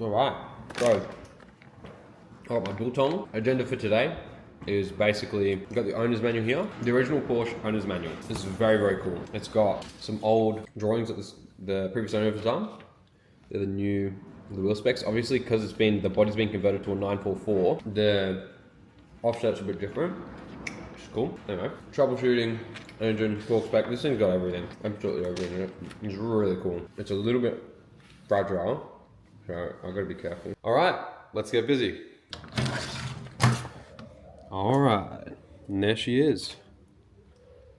All right, so I got my biltong. Agenda for today is basically, we've got the owner's manual here. The original Porsche owner's manual. This is very, very cool. It's got some old drawings that the previous owner has done. They're the wheel specs. Obviously, because the body's been converted to a 944, the offset's a bit different, which is cool. Anyway, troubleshooting, engine, torque spec. This thing's got everything, absolutely everything in it. It's really cool. It's a little bit fragile, so I've got to be careful. All right, let's get busy. All right, and there she is.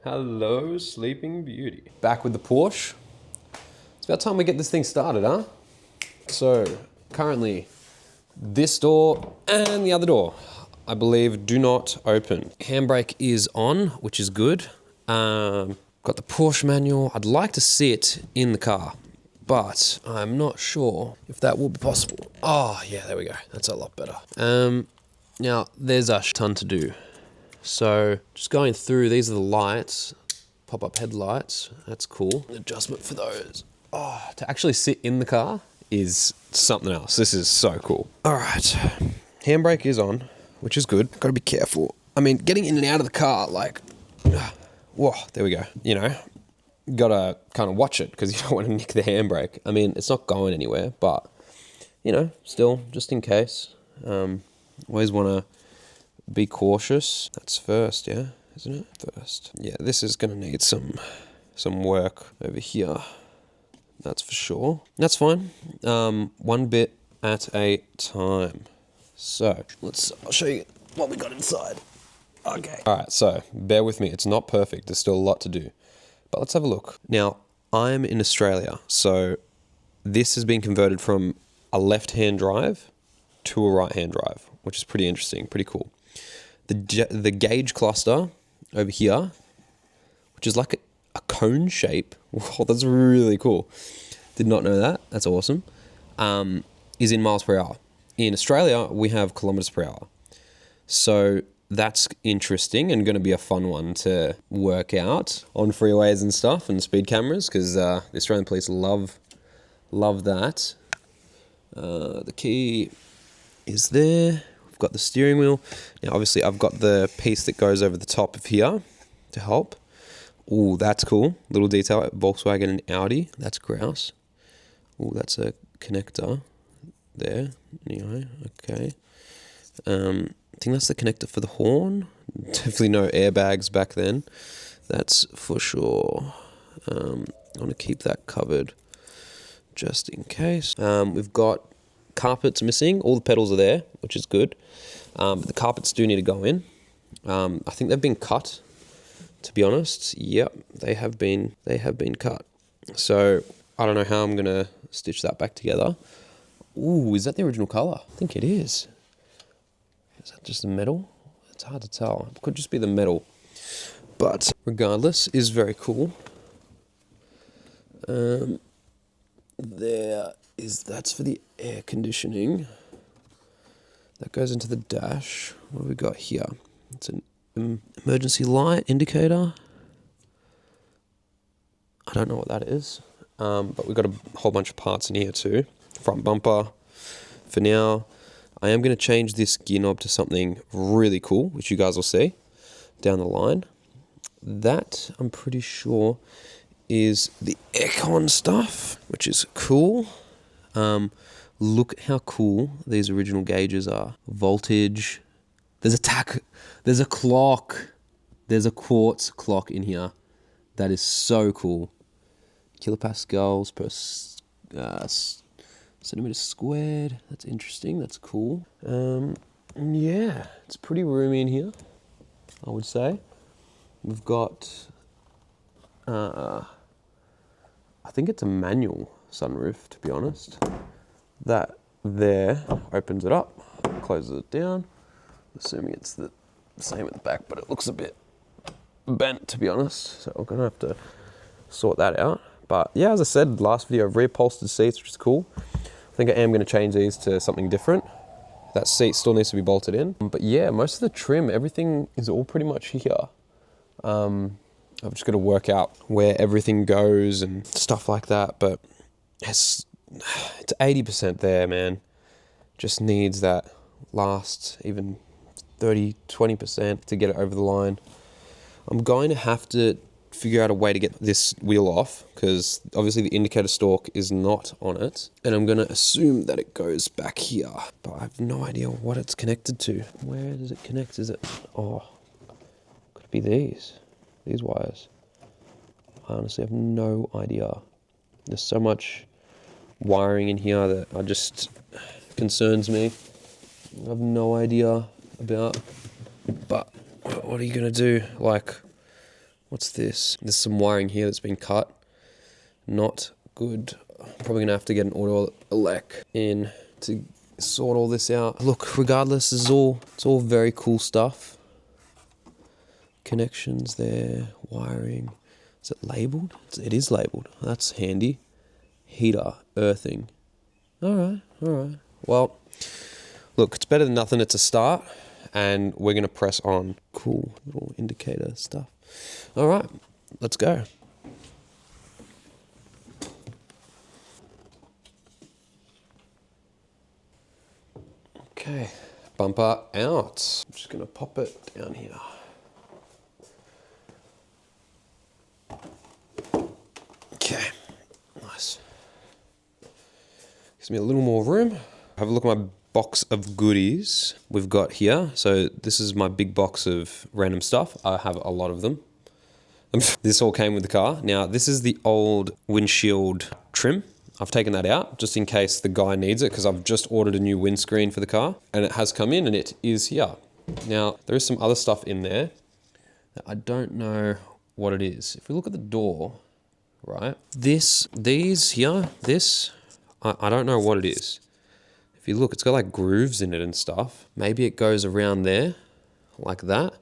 Hello, Sleeping Beauty. Back with the Porsche. It's about time we get this thing started, huh? So, currently, this door and the other door, I believe, do not open. Handbrake is on, which is good. Got the Porsche manual. I'd like to sit in the car, but I'm not sure if that will be possible. Oh, yeah, there we go. That's a lot better. Now, there's a ton to do. So, just going through, these are the lights, pop-up headlights. That's cool. An adjustment for those. Oh, to actually sit in the car is something else. This is so cool. All right, handbrake is on, which is good. Got to be careful. I mean, getting in and out of the car, like, whoa, there we go. You know, gotta kind of watch it because you don't want to nick the handbrake. I mean, it's not going anywhere, but, you know, still, just in case. Always want to be cautious. That's first, yeah, isn't it? First. Yeah, this is going to need some work over here. That's for sure. That's fine. One bit at a time. So, I'll show you what we got inside. Okay. All right, so bear with me. It's not perfect. There's still a lot to do. But let's have a look. Now, I'm in Australia, so this has been converted from a left-hand drive to a right-hand drive, which is pretty interesting, pretty cool. The gauge cluster over here, which is like a cone shape. Wow, that's really cool. Did not know that. That's awesome. Is in miles per hour. In Australia, we have kilometers per hour. So that's interesting and going to be a fun one to work out on freeways and stuff and speed cameras because the Australian police love that. The key is there. We've got the steering wheel. Now, obviously, I've got the piece that goes over the top of here to help. Ooh, that's cool. Little detail, Volkswagen and Audi. That's grouse. Ooh, that's a connector there. Anyway, okay. I think that's the connector for the horn. Definitely no airbags back then. That's for sure. I want to keep that covered just in case. We've got carpets missing. All the pedals are there, which is good. But the carpets do need to go in. I think they've been cut. To be honest, yep, they have been cut. So I don't know how I'm gonna stitch that back together. Ooh, is that the original color? I think it is. Is that just the metal? It's hard to tell. It could just be the metal. But regardless, is very cool. That's for the air conditioning. That goes into the dash. What have we got here? It's an emergency light indicator. I don't know what that is. But we've got a whole bunch of parts in here too. Front bumper. For now, I am going to change this gear knob to something really cool, which you guys will see down the line. That, I'm pretty sure, is the aircon stuff, which is cool. Look at how cool these original gauges are. Voltage. There's a clock. There's a quartz clock in here. That is so cool. Kilopascals per centimeter squared. That's interesting. That's cool. Yeah, it's pretty roomy in here, I would say. We've got, I think it's a manual sunroof, to be honest. That there opens it up, closes it down. Assuming it's the same at the back, but it looks a bit bent, to be honest. So we're gonna have to sort that out. But yeah, as I said, last video, I've reupholstered seats, which is cool. I think I am gonna change these to something different. That seat still needs to be bolted in. But yeah, most of the trim, everything is all pretty much here. I've just got to work out where everything goes and stuff like that. But it's it's 80% there, man. Just needs that last even 30-20% to get it over the line. I'm going to have to figure out a way to get this wheel off, because obviously the indicator stalk is not on it, and I'm going to assume that it goes back here, but I have no idea what it's connected to. Where does it connect? Is it, oh, could it be these wires? I honestly have no idea. There's so much wiring in here that I just concerns me. I have no idea about, but what are you gonna do? Like, what's this? There's some wiring here that's been cut. Not good. I'm probably gonna have to get an auto elec in to sort all this out. Look, regardless, it's all very cool stuff. Connections there, wiring. Is it labeled? It is labeled. That's handy. Heater, earthing. All right. Well, look, it's better than nothing. It's a start, and we're gonna press on. Cool little indicator stuff. All right, let's go. Okay, bumper out. I'm just gonna pop it down here. Okay, nice. Gives me a little more room. Have a look at my box of goodies we've got here. So this is my big box of random stuff. I have a lot of them. This all came with the car. Now, this is the old windshield trim. I've taken that out just in case the guy needs it, because I've just ordered a new windscreen for the car, and it has come in and it is here. Now, there is some other stuff in there that I don't know what it is. If we look at the door, right? These here, I don't know what it is. If you look, it's got like grooves in it and stuff. Maybe it goes around there like that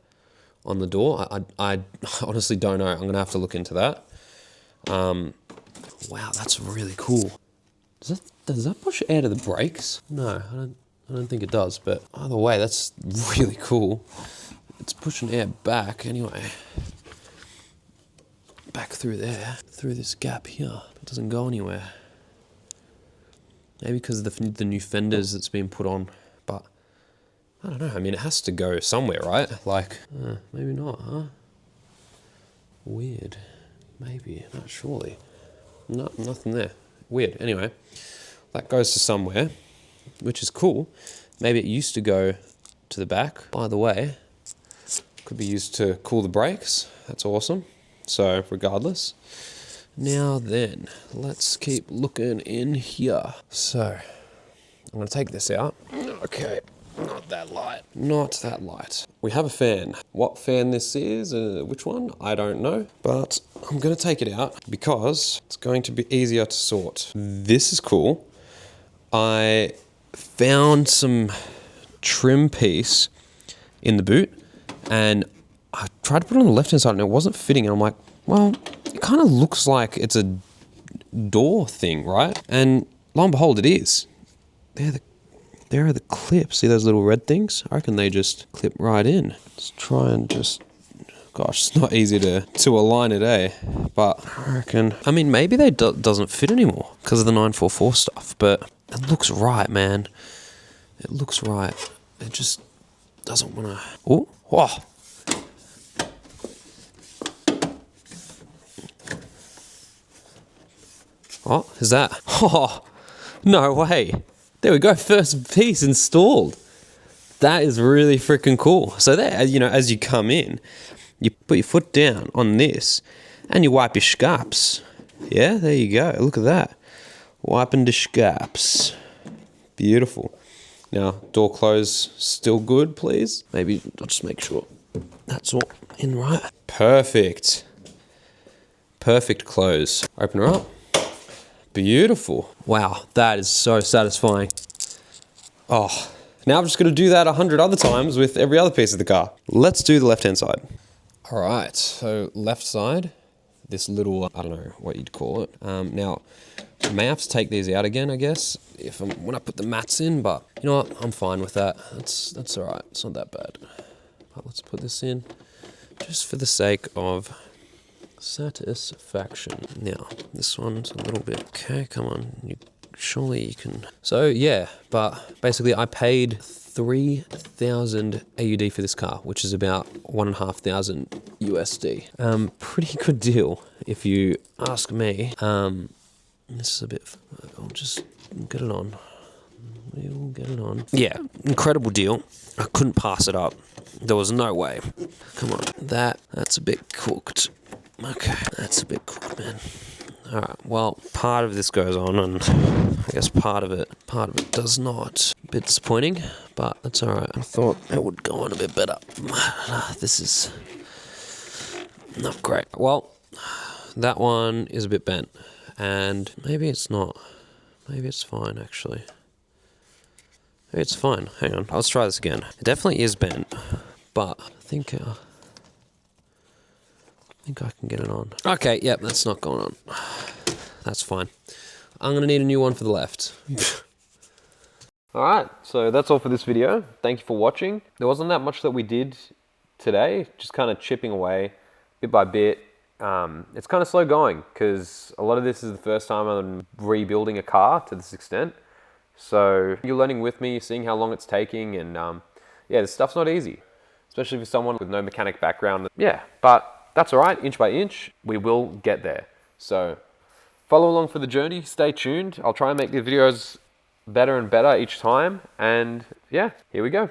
on the door. I honestly don't know. I'm going to have to look into that. Wow, that's really cool. Does that push air to the brakes? No, I don't think it does, but either way, that's really cool. It's pushing air back anyway. Back through there, through this gap here. It doesn't go anywhere. Maybe because of the new fenders that's been put on, but I don't know. I mean, it has to go somewhere, right? Like, maybe not, huh? Weird. Maybe, not surely. No, nothing there. Weird. Anyway, that goes to somewhere, which is cool. Maybe it used to go to the back. By the way, could be used to cool the brakes. That's awesome. So, regardless. Now then, let's keep looking in here. So, I'm going to take this out. Okay, not that light. Not that light. We have a fan. What fan this is, which one, I don't know. But I'm going to take it out because it's going to be easier to sort. This is cool. I found some trim piece in the boot, and I tried to put it on the left-hand side and it wasn't fitting. And I'm like, well, it kind of looks like it's a door thing, right? And lo and behold, it is. There are the clips. See those little red things? I reckon they just clip right in. Let's try and just... Gosh, it's not easy to align it, eh? But I reckon... I mean, maybe they doesn't fit anymore because of the 944 stuff, but it looks right, man. It looks right. It just doesn't want to... Oh, whoa. Oh, is that? Oh, no way. There we go. First piece installed. That is really freaking cool. So there, you know, as you come in, you put your foot down on this and you wipe your scarps. Yeah, there you go. Look at that. Wiping the scarps. Beautiful. Now, door close still good, please. Maybe I'll just make sure that's all in right. Perfect. Perfect close. Open her up. Beautiful. Wow, that is so satisfying. Oh, now I'm just going to do that 100 other times with every other piece of the car. Let's do the left-hand side. All right, so left side, this little, I don't know what you'd call it. Now, I may have to take these out again, I guess, when I put the mats in, but you know what? I'm fine with that. That's all right. It's not that bad. But let's put this in just for the sake of satisfaction. Now, this one's a little bit... Okay, come on. You surely you can. So yeah, but basically I paid 3,000 AUD for this car, which is about 1,500 USD. Pretty good deal if you ask me. This is a bit, I'll just get it on. We'll get it on. Yeah, incredible deal. I couldn't pass it up. There was no way. Come on, that's a bit cooked. Okay, that's a bit cooked, man. All right, well, part of this goes on, and I guess part of it does not. A bit disappointing, but that's all right. I thought it would go on a bit better. This is not great. Well, that one is a bit bent, and maybe it's not. Maybe it's fine, actually. Maybe it's fine. Hang on, let's try this again. It definitely is bent, but I think I can get it on. Okay, yep, that's not going on. That's fine. I'm gonna need a new one for the left. Alright, so that's all for this video. Thank you for watching. There wasn't that much that we did today, just kind of chipping away bit by bit. It's kind of slow going because a lot of this is the first time I'm rebuilding a car to this extent. So you're learning with me, seeing how long it's taking, and yeah, this stuff's not easy, especially for someone with no mechanic background. Yeah, but that's all right, inch by inch, we will get there. So follow along for the journey, stay tuned. I'll try and make the videos better and better each time, and yeah, here we go.